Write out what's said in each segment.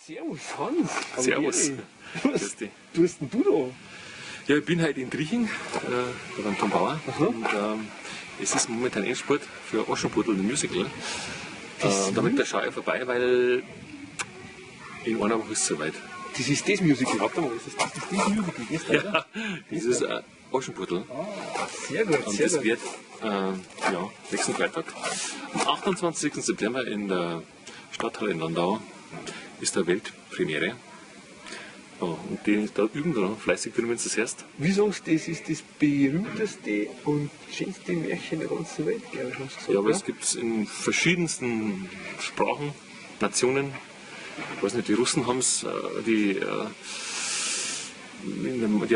Servus Hans. Servus. Was tust denn du da? Ja, ich bin heute in Triechen, beim Tom Bauer. Und es ist momentan Endspurt für Aschenputtel, ein Musical. Damit da schaue ich vorbei, weil in einer Woche ist es soweit. Das ist das Musical, warte mal, das Musical, gehst du, oder? Ja, das ist Aschenputtel. Sehr gut, Und sehr das gut. wird nächsten Freitag, am 28. September in der Stadthalle in Landau, ist der Weltpremiere. Ja, und die da üben da fleißig drin, wenn du das hörst. Wie sagst du, das ist das berühmteste und schönste Märchen der ganzen Welt, glaube ich, hast du gesagt, Ja, aber ja? es gibt es in verschiedensten Sprachen, Nationen. Ich weiß nicht, die Russen haben es, die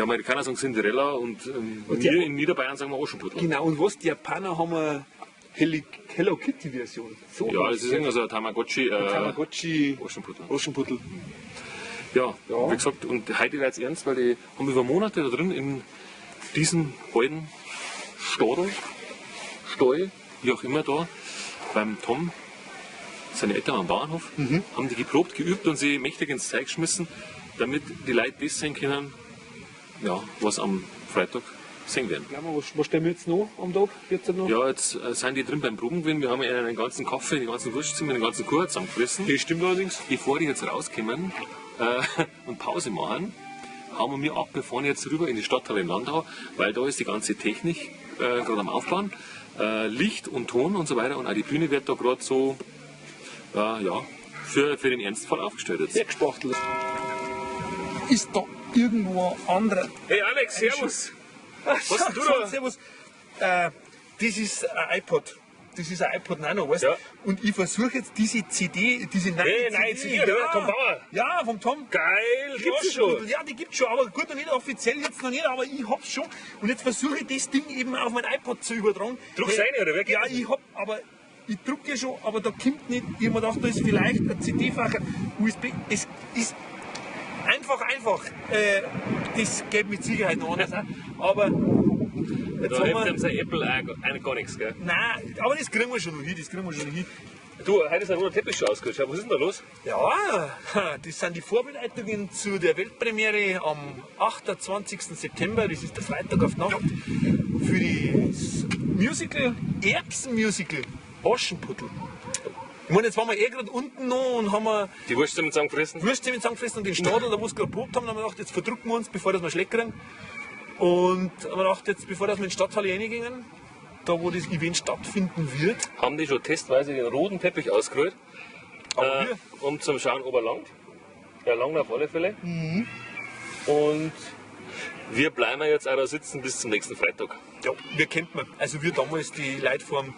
Amerikaner sagen Cinderella und wir in Niederbayern sagen wir Aschenputtel. Genau, und was, die Japaner haben eine Hello Kitty Version. So Ja, das ist irgendwie so ein Tamagotchi, Tamagotchi, Aschenputtel. Aschenputtel. Ja, Ja. wie gesagt, und heute wird es ernst, weil die haben über Monate da drin in diesem alten Stall, wie auch immer da, beim Tom, seine Eltern am Bauernhof, haben die geprobt, geübt und sie mächtig ins Zeug geschmissen, damit die Leute das sehen können, ja, was am Freitag sehen werden. Glaub mal, was stellen wir jetzt noch am Tag? Jetzt noch? Ja, jetzt sind die drin beim Proben gewesen, wir haben ihnen den ganzen Kaffee, die ganzen Wurstzimmer, den ganzen Kuchen zusammengefressen. Das stimmt allerdings. Bevor die jetzt rauskommen und Pause machen, hauen wir ab, wir fahren jetzt rüber in die Stadthalle in Landau, weil da ist die ganze Technik gerade am Aufbauen, Licht und Ton und so weiter, und auch die Bühne wird da gerade so für den Ernstfall aufgestellt jetzt. Sehr gespachtelt. Ist da irgendwo ein anderer? Hey Alex, servus! Was denn du da? Servus. Das ist ein iPod. Das ist ein iPod Nano, weißt du? Ja. Und ich versuche jetzt diese CD, diese neue Hey, neue CD, oder? Tom Bauer? Ja, vom Tom. Geil, Die gibt's schon! Ja, die gibt's schon, aber gut, noch nicht offiziell jetzt noch nicht, aber ich hab's schon. Und jetzt versuche ich das Ding eben auf mein iPod zu übertragen. Druckst du rein, oder wer geht Ja, das? ich druck ja schon, aber da kommt nicht. Ich hab mir gedacht, da ist vielleicht ein CD-Facher, USB. Es ist einfach. Das geht mit Sicherheit noch anders. Aber jetzt Da haben hilft wir. uns sein Apple auch gar nichts, gell? Nein, aber das kriegen wir schon noch hin. Du, heute ist ein roter Teppich schon ausgerutscht. Was ist denn da los? Ja, das sind die Vorbereitungen zu der Weltpremiere am 28. September, das ist der Freitag auf Nacht, für das Musical, Erbsen-Musical, Aschenputtel. Ich meine, jetzt waren wir gerade unten noch und haben wir Die Wurst damit zusammengefressen? Würstchen zusammengefressen und den Stadel, da wo wir gerade probt haben, haben wir gedacht, jetzt verdrucken wir uns, bevor wir schlecht kriegen. Und haben wir gedacht, jetzt, bevor wir in die Stadthalle reingingen, da wo das Event stattfinden wird, Haben die schon testweise den roten Teppich ausgerollt, aber wir, um zu schauen, ob er langt. Er langt auf alle Fälle. Und wir bleiben jetzt auch da sitzen bis zum nächsten Freitag. ja, wir kennt man. Also wir damals die Leute vom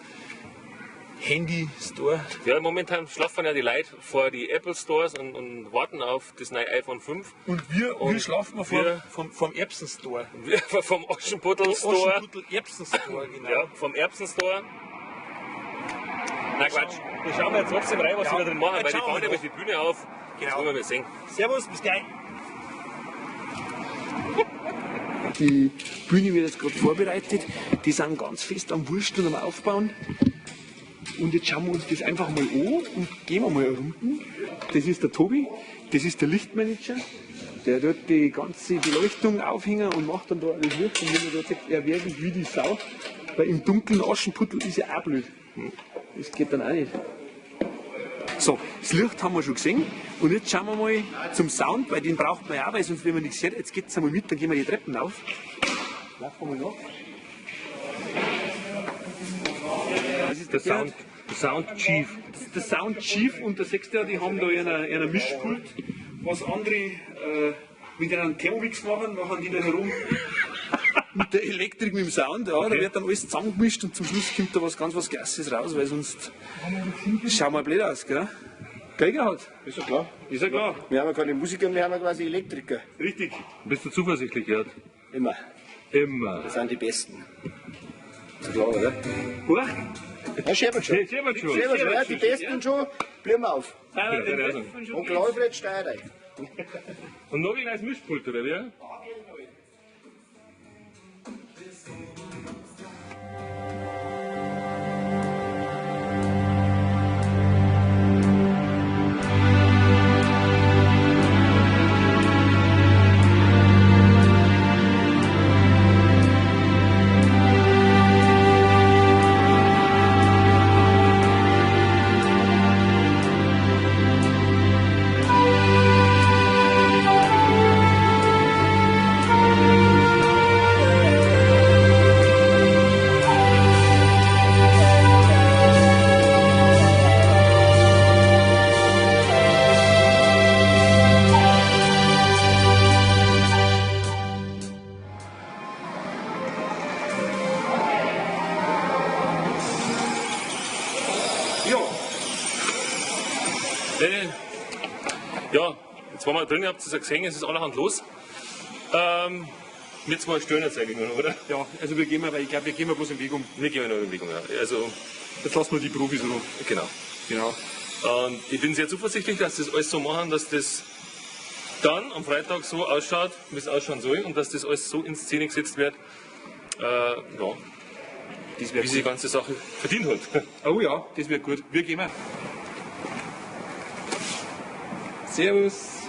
Handy-Store. Ja, momentan schlafen ja die Leute vor die Apple Stores und warten auf das neue iPhone 5. Und wir Und schlafen wir- vom Erbsen-Store. Wir vom Aschenputtel Store. Aschenputtel Erbsen-Store, genau. Ja, vom Erbsen Store. Na Quatsch. Wir schauen jetzt trotzdem rein, was Ja, wir da drin machen, jetzt weil die schauen wir bauen ja mal. die Bühne auf. Genau. Das wollen wir mal sehen. Servus, bis gleich. Die Bühne wird jetzt gerade vorbereitet. Die sind ganz fest am Wursteln und am Aufbauen. Und jetzt schauen wir uns das einfach mal an und gehen wir mal unten. Das ist der Tobi, das ist der Lichtmanager. Der dort die ganze Beleuchtung aufhängen und macht dann da alles Licht. Und wenn man da sagt, er werdet wie die Sau, weil im dunklen Aschenputtel ist ja auch blöd. Das geht dann auch nicht. So, das Licht haben wir schon gesehen. Und jetzt schauen wir mal zum Sound, weil den braucht man ja auch, weil sonst wenn man nichts hört. Jetzt geht es einmal mit, dann gehen wir die Treppen auf. Laufen wir mal nach. Das ist Der Sound Chief. Das ist der Sound Chief und der Sechste, die haben da einen Mischpult. Was andere mit einem Thermomix machen die da herum. Mit der Elektrik, mit dem Sound, ja, da wird dann alles zusammengemischt und zum Schluss kommt da was Gasses raus, weil sonst schauen wir blöd aus, gell? Gell, Gerhard? Ist ja klar. Ist ja klar. Wir haben ja keine Musiker, wir haben ja quasi Elektriker. Richtig. Bist du zuversichtlich, Gerd? Immer. Immer. Das sind die Besten. Ist klar, oder? Huch. Ja, Scherber schon. Scherber schon. Scherber schon, ja, die Besten schon. Bleiben wir auf. Und Und Alfred Steirer. noch ein als Mischpult, oder wie? Ja, jetzt waren wir drin, ihr habt es ja gesehen, es ist allerhand los. Wir zwei stören jetzt eigentlich nur noch, oder? Ja, also wir gehen mal, weil ich glaube, wir gehen mal bloß im Weg um. Wir gehen noch in Bewegung, ja. Also, Jetzt lassen wir die Profis rum. genau. Genau. Und ich bin sehr zuversichtlich, dass das alles so machen, dass das dann am Freitag so ausschaut, wie es ausschauen soll und dass das alles so in Szene gesetzt wird, ja, Das wie wird sich die ganze Sache verdient hat. Oh ja, das wird gut. Wir gehen mal. Servus.